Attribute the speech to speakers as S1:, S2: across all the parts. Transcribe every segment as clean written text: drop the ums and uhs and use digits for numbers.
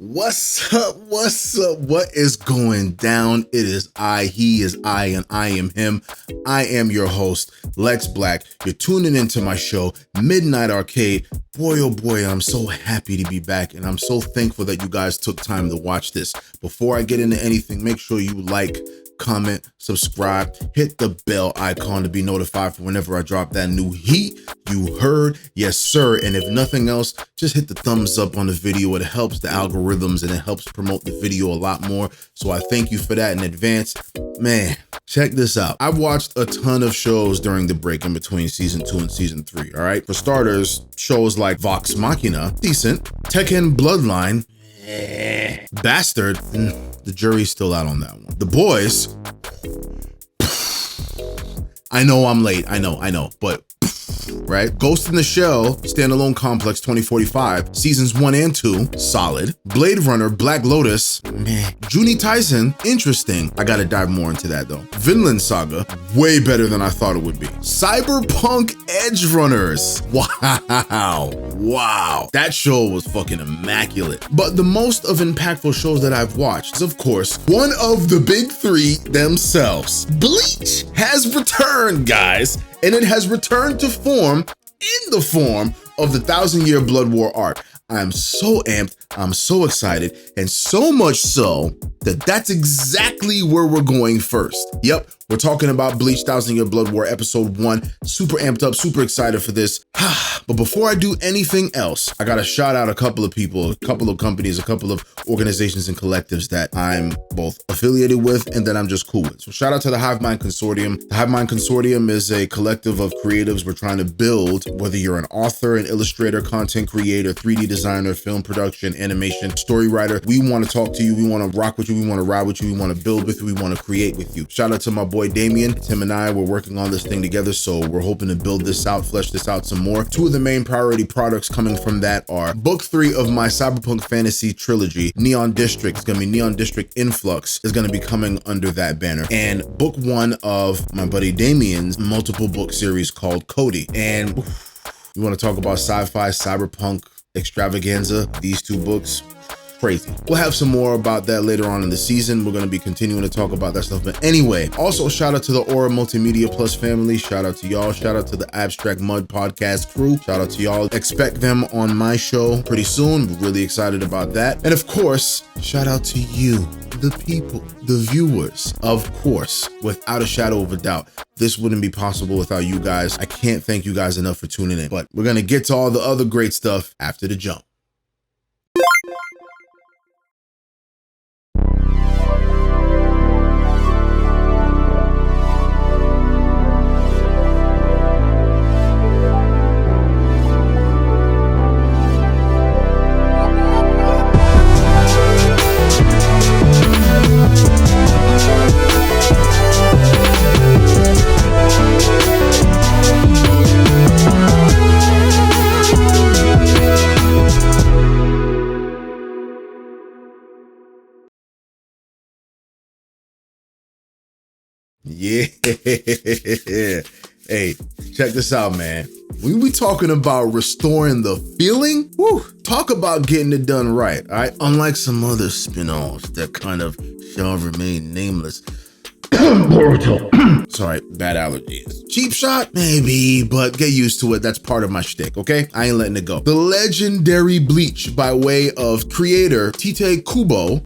S1: What's up? What's up? What is going down? It is I, he is I, and I am him. I am your host, Lex Black. You're tuning into my show, Midnight Arcade. Boy, oh boy, I'm so happy to be back, and I'm so thankful that you guys took time to watch this. Before I get into anything, make sure you like, comment, subscribe, hit the bell icon to be notified for whenever I drop that new heat. You heard? Yes, sir. And if nothing else, just hit the thumbs up on the video. It helps the algorithms and it helps promote the video a lot more. So I thank you for that in advance. Man, check this out. I've watched a ton of shows during the break in between season 2 and season 3. All right. For starters, shows like Vox Machina, decent. Tekken Bloodline, Bastard, the jury's still out on that one. The Boys, I know I'm late, I know, but right? Ghost in the Shell, Standalone Complex 2045, seasons 1 and 2, solid. Blade Runner, Black Lotus, meh. Juni Tyson, interesting. I gotta dive more into that though. Vinland Saga, way better than I thought it would be. Cyberpunk Edge Runners, wow. That show was fucking immaculate. But the most of impactful shows that I've watched is, of course, one of the big three themselves. Bleach has returned, guys. And it has returned to form in the form of the 1,000-Year Blood War arc. I am so amped, I'm so excited, and so much so that that's exactly where we're going first. Yep, we're talking about Bleach 1,000-Year Blood War episode 1. Super amped up, super excited for this. But before I do anything else, I gotta shout out a couple of people, a couple of companies, a couple of organizations and collectives that I'm both affiliated with and that I'm just cool with. So shout out to the Hive Mind Consortium. The Hive Mind Consortium is a collective of creatives we're trying to build, whether you're an author, an illustrator, content creator, 3D designer, film production, animation, story writer. We want to talk to you. We want to rock with you. We want to ride with you. We want to build with you. We want to create with you. Shout out to my boy Damien. Tim and I, we're working on this thing together. So we're hoping to build this out, flesh this out some more. Two of the main priority products coming from that are book 3 of my cyberpunk fantasy trilogy, Neon District. It's going to be Neon District Influx is going to be coming under that banner. And book 1 of my buddy Damien's multiple book series called Cody. And you want to talk about sci-fi, cyberpunk extravaganza, these 2 books, crazy. We'll have some more about that later on in the season. We're going to be continuing to talk about that stuff. But anyway, also shout out to the Aura Multimedia Plus family. Shout out to y'all. Shout out to the Abstract Mud podcast crew. Shout out to y'all. Expect them on my show pretty soon. We're really excited about that. And of course, shout out to you, the people, the viewers. Of course, without a shadow of a doubt, this wouldn't be possible without you guys. I can't thank you guys enough for tuning in. But we're going to get to all the other great stuff after the jump. Yeah. Hey, check this out, man. We talking about restoring the feeling. Woo, talk about getting it done right. All right. Unlike some other spin-offs that kind of shall remain nameless. Sorry, bad allergies. Cheap shot? Maybe, but get used to it. That's part of my shtick, okay? I ain't letting it go. The legendary Bleach by way of creator Tite Kubo.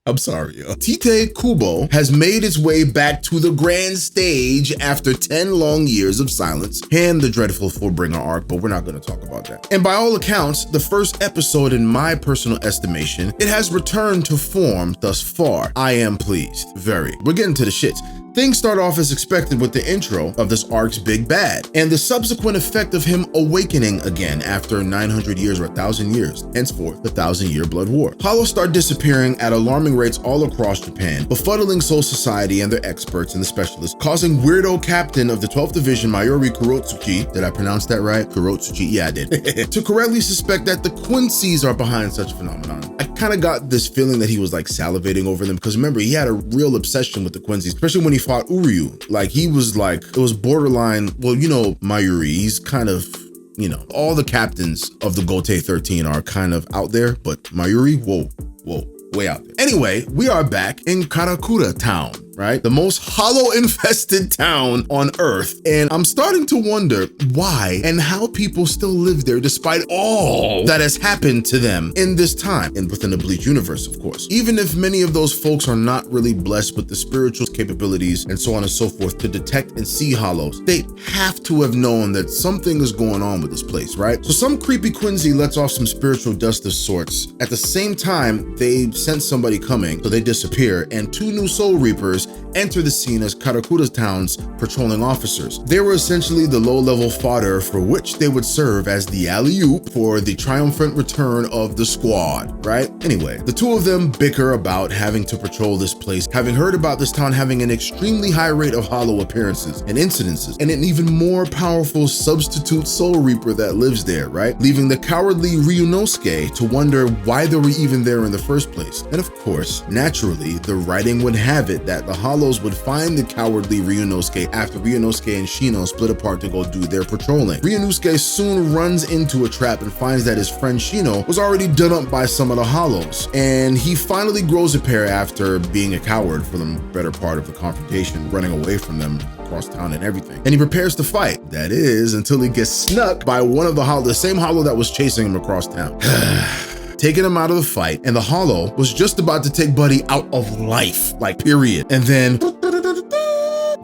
S1: I'm sorry, yo. Tite Kubo has made its way back to the grand stage after 10 long years of silence and the dreadful Fullbringer arc, but we're not going to talk about that. And by all accounts, the first episode, in my personal estimation, it has returned to form thus far. I am pleased. Very. We're getting to the shits. Things start off as expected with the intro of this arc's big bad and the subsequent effect of him awakening again after 900 years or 1,000 years, henceforth the 1,000-Year Blood War. Hollows start disappearing at alarming rates all across Japan, befuddling Soul Society and their experts and the specialists, causing weirdo captain of the 12th Division Mayuri Kurotsuchi, did I pronounce that right? Kurotsuchi, yeah I did, to correctly suspect that the Quincy's are behind such a phenomenon. I kind of got this feeling that he was like salivating over them, because remember, he had a real obsession with the Quincy's, especially when he fought Uryu. Like, he was like, it was borderline, well, you know, Mayuri, he's kind of you know, all the captains of the Gotei 13 are kind of out there, but Mayuri, whoa, way out there. Anyway, we are back in Karakura town, right? The most hollow infested town on Earth. And I'm starting to wonder why and how people still live there despite all that has happened to them in this time and within the Bleach universe, of course. Even if many of those folks are not really blessed with the spiritual capabilities and so on and so forth to detect and see hollows, they have to have known that something is going on with this place, right? So some creepy Quincy lets off some spiritual dust of sorts. At the same time, they sense somebody coming, so they disappear, and 2 new Soul Reapers enter the scene as Karakura town's patrolling officers. They were essentially the low-level fodder for which they would serve as the alley-oop for the triumphant return of the squad, right? Anyway, the 2 of them bicker about having to patrol this place, having heard about this town having an extremely high rate of hollow appearances and incidences, and an even more powerful substitute Soul Reaper that lives there, right? Leaving the cowardly Ryunosuke to wonder why they were even there in the first place. And of course, naturally, the writing would have it that the Hollows would find the cowardly Ryunosuke after Ryunosuke and Shino split apart to go do their patrolling. Ryunosuke soon runs into a trap and finds that his friend Shino was already done up by some of the Hollows. And he finally grows a pair after being a coward for the better part of the confrontation, running away from them across town and everything. And he prepares to fight. That is, until he gets snuck by one of the Hollows, the same Hollow that was chasing him across town. Taking him out of the fight, and the Hollow was just about to take Buddy out of life, like period. And then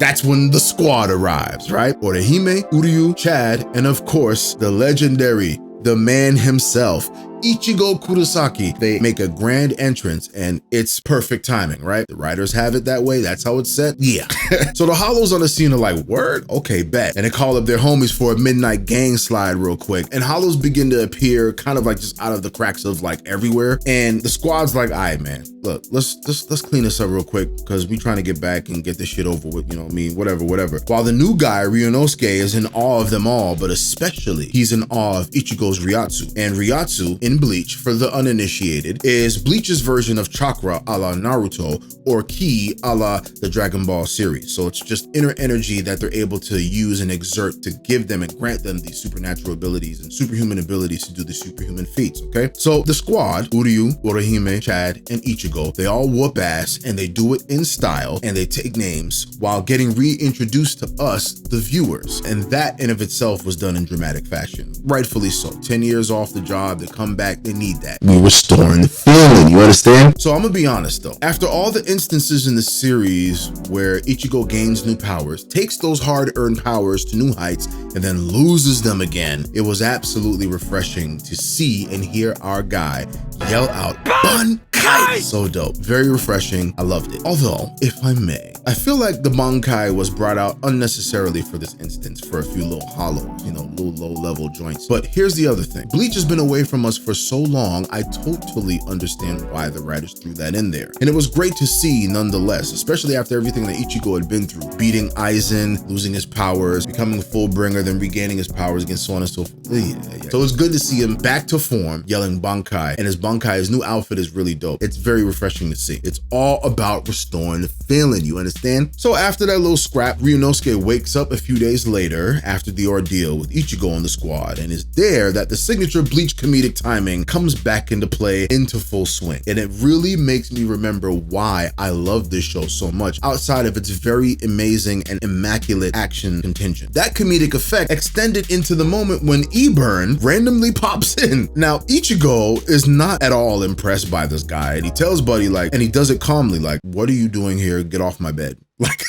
S1: that's when the squad arrives, right? Orihime, Uryu, Chad, and of course, the legendary, the man himself, Ichigo Kurosaki. They make a grand entrance and it's perfect timing, right? The writers have it that way. That's how it's set. Yeah. So the Hollows on the scene are like, word? Okay, bet. And they call up their homies for a midnight gang slide real quick. And Hollows begin to appear kind of like just out of the cracks of like everywhere. And the squad's like, all right, man, look, let's clean this up real quick because we trying to get back and get this shit over with, you know what I mean? Whatever. While the new guy, Ryunosuke, is in awe of them all, but especially he's in awe of Ichigo's Ryatsu. And Ryatsu in Bleach, for the uninitiated, is Bleach's version of chakra a la Naruto or ki a la the Dragon Ball series. So it's just inner energy that they're able to use and exert to give them and grant them these supernatural abilities and superhuman abilities to do the superhuman feats, okay? So the squad, Uryu, Orihime, Chad, and Ichigo, they all whoop ass and they do it in style and they take names while getting reintroduced to us, the viewers. And that in of itself was done in dramatic fashion. Rightfully so. 10 years off the job, they come back, they need that. We restoring the feeling, you understand? So I'm gonna be honest though. After all the instances in the series where Ichigo gains new powers, takes those hard-earned powers to new heights, and then loses them again, it was absolutely refreshing to see and hear our guy yell out, Bankai! So dope. Very refreshing. I loved it. Although, if I may, I feel like the Bankai was brought out unnecessarily for this instance for a few little hollows, you know, little low-level joints. But here's the other thing. Bleach has been away from us for so long, I totally understand why the writers threw that in there. And it was great to see nonetheless, especially after everything that Ichigo had been through. Beating Aizen, losing his powers, becoming a Fullbringer, then regaining his powers again, so on and so forth. Yeah. So it's good to see him back to form, yelling Bankai. And his Bankai, his new outfit is really dope. It's very refreshing to see. It's all about restoring the feeling, you understand? So after that little scrap, Ryunosuke wakes up a few days later after the ordeal with Ichigo and the squad, and it's there that the signature Bleach comedic timing comes back into play into full swing. And it really makes me remember why I love this show so much outside of its very amazing and immaculate action contingent. That comedic effect extended into the moment when E-Burn randomly pops in. Now, Ichigo is not at all impressed by this guy, and he tells Buddy like, and he does it calmly, like, what are you doing here? Get off my bed. Like,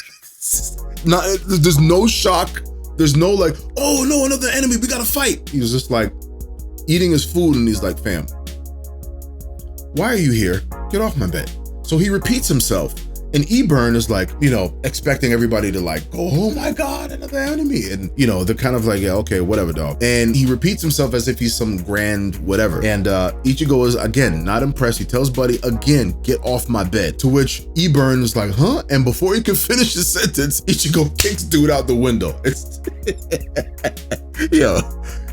S1: there's no shock. There's no like, oh no, another enemy, we gotta fight. He was just like eating his food and he's like, fam, why are you here? Get off my bed. So he repeats himself. And E-Burn is like, you know, expecting everybody to like go, oh my God, another enemy. And, you know, they're kind of like, yeah, okay, whatever, dog. And he repeats himself as if he's some grand whatever. And Ichigo is, again, not impressed. He tells Buddy, again, get off my bed. To which E-Burn is like, huh? And before he can finish his sentence, Ichigo kicks dude out the window. It's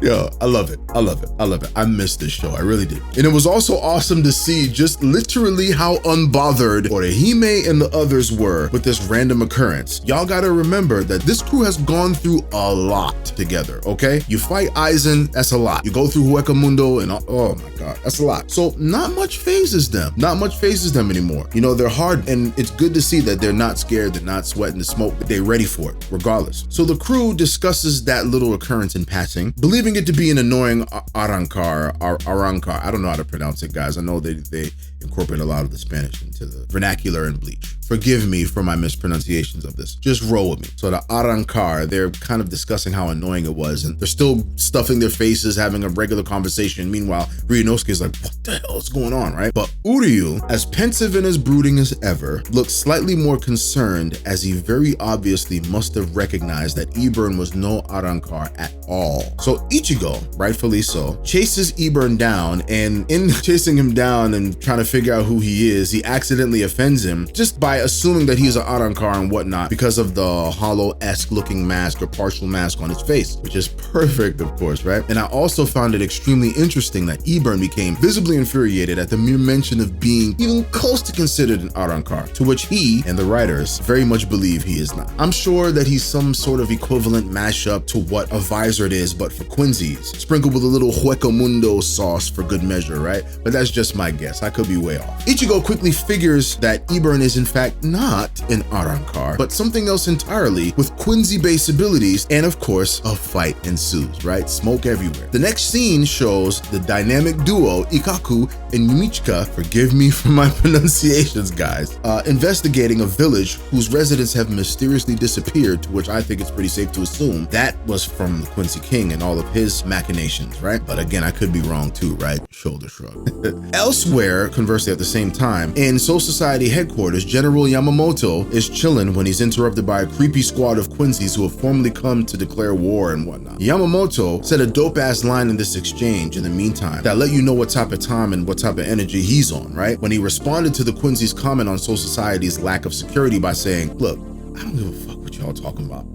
S1: Yo, I love it. I love it. I love it. I missed this show. I really did. And it was also awesome to see just literally how unbothered Orihime and the others were with this random occurrence. Y'all gotta remember that this crew has gone through a lot together, okay? You fight Aizen, that's a lot. You go through Huecamundo and oh my God, that's a lot. So not much phases them. Not much phases them anymore. You know, they're hard, and it's good to see that they're not scared, they're not sweating the smoke, but they're ready for it, regardless. So the crew discusses that little occurrence in passing, believing it to be an annoying Arankar. I don't know how to pronounce it, guys. I know they incorporate a lot of the Spanish into the vernacular in Bleach. Forgive me for my mispronunciations of this. Just roll with me. So the Arankar, they're kind of discussing how annoying it was, and they're still stuffing their faces, having a regular conversation. Meanwhile, Ryunosuke is like, what the hell is going on, right? But Uryu, as pensive and as brooding as ever, looks slightly more concerned, as he very obviously must have recognized that Eburn was no Arankar at all. So Ichigo, rightfully so, chases Eburn down, and in chasing him down and trying to figure out who he is, he accidentally offends him just by assuming that he's an Arankar and whatnot because of the hollow-esque looking mask or partial mask on his face, which is perfect, of course, right? And I also found it extremely interesting that Eburn became visibly infuriated at the mere mention of being even close to considered an Arankar, to which he and the writers very much believe he is not. I'm sure that he's some sort of equivalent mashup to what a Vizard is, but for Quincy's, sprinkled with a little Huecamundo sauce for good measure, right? But that's just my guess. I could be way off. Ichigo quickly figures that Eburn is in fact not an Arankar, but something else entirely with Quincy-based abilities, and of course, a fight ensues, right? Smoke everywhere. The next scene shows the dynamic duo Ikaku and Yumichika, forgive me for my pronunciations, guys, investigating a village whose residents have mysteriously disappeared, to which I think it's pretty safe to assume that was from the Quincy King and all of his machinations, right? But again, I could be wrong too, right? Shoulder shrug. Elsewhere, conversely at the same time, in Soul Society headquarters, General Yamamoto is chilling when he's interrupted by a creepy squad of Quincy's who have formally come to declare war and whatnot. Yamamoto said a dope-ass line in this exchange in the meantime that let you know what type of time and what type of energy he's on, right? When he responded to the Quincy's comment on Soul Society's lack of security by saying, look, I don't give a fuck what y'all talking about.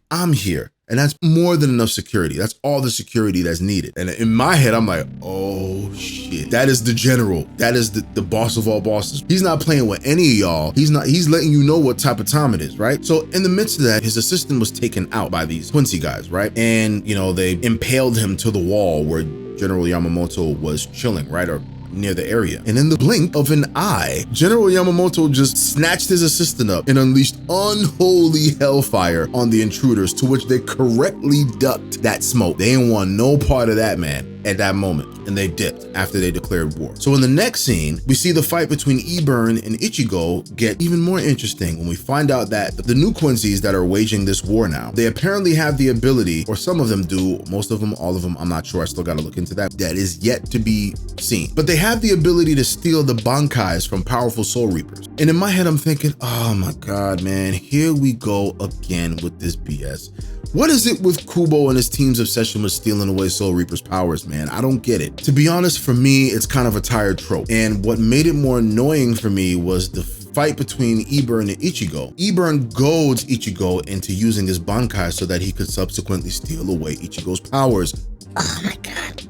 S1: I'm here. And that's more than enough security. That's all the security that's needed. And in my head, I'm like, oh shit. That is the general. That is the boss of all bosses. He's not playing with any of y'all. He's letting you know what type of time it is, right? So in the midst of that, his assistant was taken out by these Quincy guys, right? And, you know, they impaled him to the wall where General Yamamoto was chilling, right? Or near the area. And in the blink of an eye, General Yamamoto just snatched his assistant up and unleashed unholy hellfire on the intruders, to which they correctly ducked that smoke. They didn't want no part of that, man, at that moment, and they dipped after they declared war. So in the next scene, we see the fight between Eburn and Ichigo get even more interesting when we find out that the new Quincy's that are waging this war now, they apparently have the ability, or some of them do, most of them, all of them, I'm not sure, I still gotta look into that. That is yet to be seen. But they have the ability to steal the bankais from powerful Soul Reapers. And in my head, I'm thinking, oh my God, man, here we go again with this BS. What is it with Kubo and his team's obsession with stealing away Soul Reaper's powers, man? I don't get it. To be honest, for me, it's kind of a tired trope. And what made it more annoying for me was the fight between Eburn and Ichigo. Eburn goads Ichigo into using his bankai so that he could subsequently steal away Ichigo's powers. Oh my God.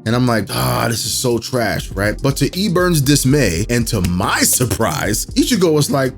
S1: And I'm like, this is so trash, right? But to Eburn's dismay, and to my surprise, Ichigo was like,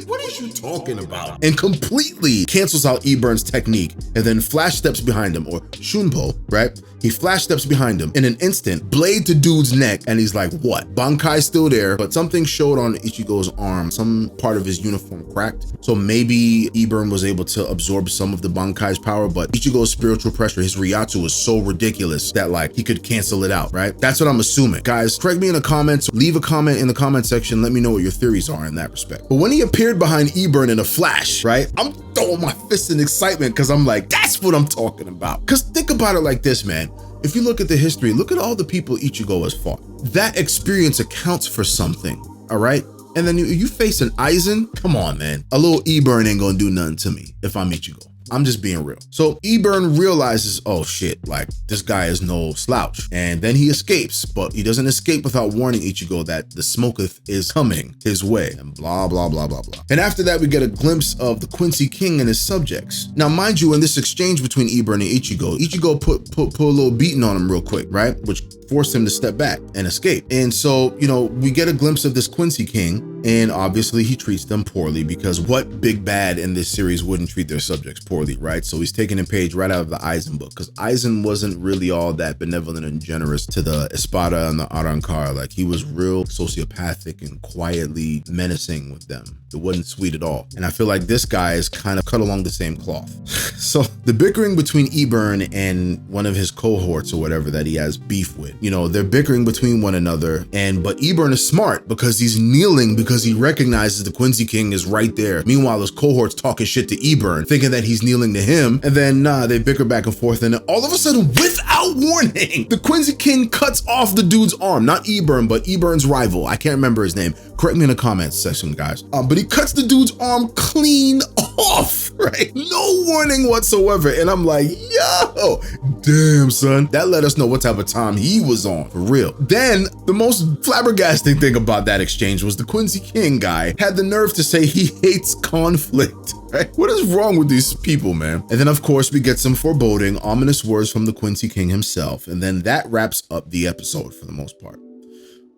S1: what are you talking about? And completely cancels out Eburn's technique, and then flash steps behind him, or Shunpo, right? He flash steps behind him in an instant, blade to dude's neck, and he's like, what? Bankai's still there, but something showed on Ichigo's arm. Some part of his uniform cracked. So maybe Eburn was able to absorb some of the Bankai's power, but Ichigo's spiritual pressure, his Ryatsu, was so ridiculous that like he could cancel it out, right? That's what I'm assuming. Guys, correct me in the comments, leave a comment in the comment section, let me know what your theories are in that respect. But when he appeared behind Eburn in a flash, right? I'm throwing my fist in excitement because I'm like, that's what I'm talking about. Because think about it like this, man. If you look at the history, look at all the people Ichigo has fought. That experience accounts for something, all right? And then you face an Aizen, come on, man. A little Eburn ain't gonna do nothing to me if I'm Ichigo. I'm just being real. So Eburn realizes, oh shit, like this guy is no slouch. And then he escapes, but he doesn't escape without warning Ichigo that the Smoketh is coming his way and blah, blah, blah, blah, blah. And after that, we get a glimpse of the Quincy King and his subjects. Now, mind you, in this exchange between Eburn and Ichigo put a little beating on him real quick, right? Which forced him to step back and escape. And so, you know, we get a glimpse of this Quincy King, and obviously he treats them poorly, because what big bad in this series wouldn't treat their subjects poorly, right? So he's taking a page right out of the Aizen book, because Aizen wasn't really all that benevolent and generous to the Espada and the Arrancar. Like, he was real sociopathic and quietly menacing with them. It wasn't sweet at all. And I feel like this guy is kind of cut along the same cloth. So the bickering between Eburn and one of his cohorts or whatever that he has beef with, you know, they're bickering between one another. But Eburn is smart because he's kneeling because he recognizes the Quincy King is right there. Meanwhile, his cohort's talking shit to Eburn, thinking that he's kneeling to him. And then they bicker back and forth. And then all of a sudden, without warning, the Quincy King cuts off the dude's arm. Not Eburn, but Eburn's rival. I can't remember his name. Correct me in the comments section, guys. But he cuts the dude's arm clean off, right? No warning whatsoever. And I'm like, yo, damn, son. That let us know what type of time he was on, for real. Then the most flabbergasting thing about that exchange was the Quincy King guy had the nerve to say he hates conflict. Right? What is wrong with these people, man? And then, of course, we get some foreboding, ominous words from the Quincy King himself. And then that wraps up the episode for the most part.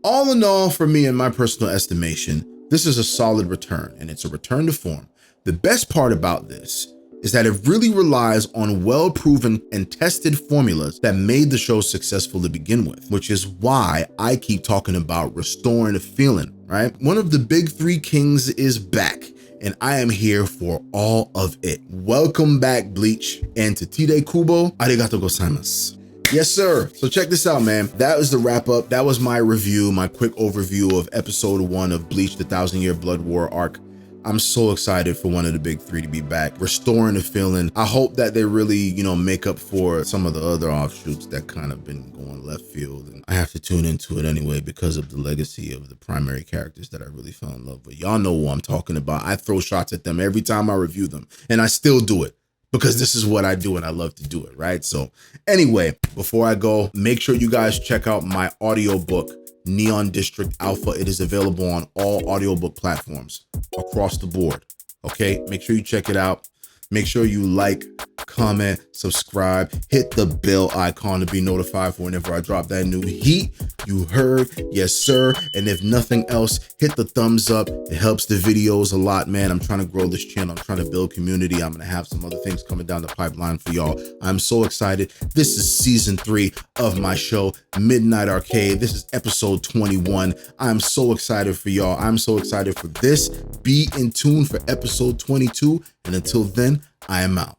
S1: All in all, for me, in my personal estimation, this is a solid return, and it's a return to form. The best part about this is that it really relies on well-proven and tested formulas that made the show successful to begin with, which is why I keep talking about restoring the feeling, right? One of the big three kings is back, and I am here for all of it. Welcome back, Bleach, and to Tide Kubo, arigato gozaimasu. Yes, sir. So check this out, man. That was the wrap up. That was my review, my quick overview of episode 1 of Bleach, the 1,000-Year Blood War arc. I'm so excited for one of the big three to be back, restoring the feeling. I hope that they really, you know, make up for some of the other offshoots that kind of been going left field. And I have to tune into it anyway because of the legacy of the primary characters that I really fell in love with. Y'all know who I'm talking about. I throw shots at them every time I review them, and I still do it, because this is what I do and I love to do it, right? So anyway, before I go, make sure you guys check out my audiobook, Neon District Alpha. It is available on all audiobook platforms across the board, okay? Make sure you check it out. Make sure you like, comment, subscribe, hit the bell icon to be notified for whenever I drop that new heat. You heard, yes sir. And if nothing else, hit the thumbs up. It helps the videos a lot, man. I'm trying to grow this channel. I'm trying to build community. I'm gonna have some other things coming down the pipeline for y'all. I'm so excited. This is season 3 of my show, Midnight Arcade. This is episode 21. I'm so excited for y'all. I'm so excited for this. Be in tune for episode 22. And until then, I am out.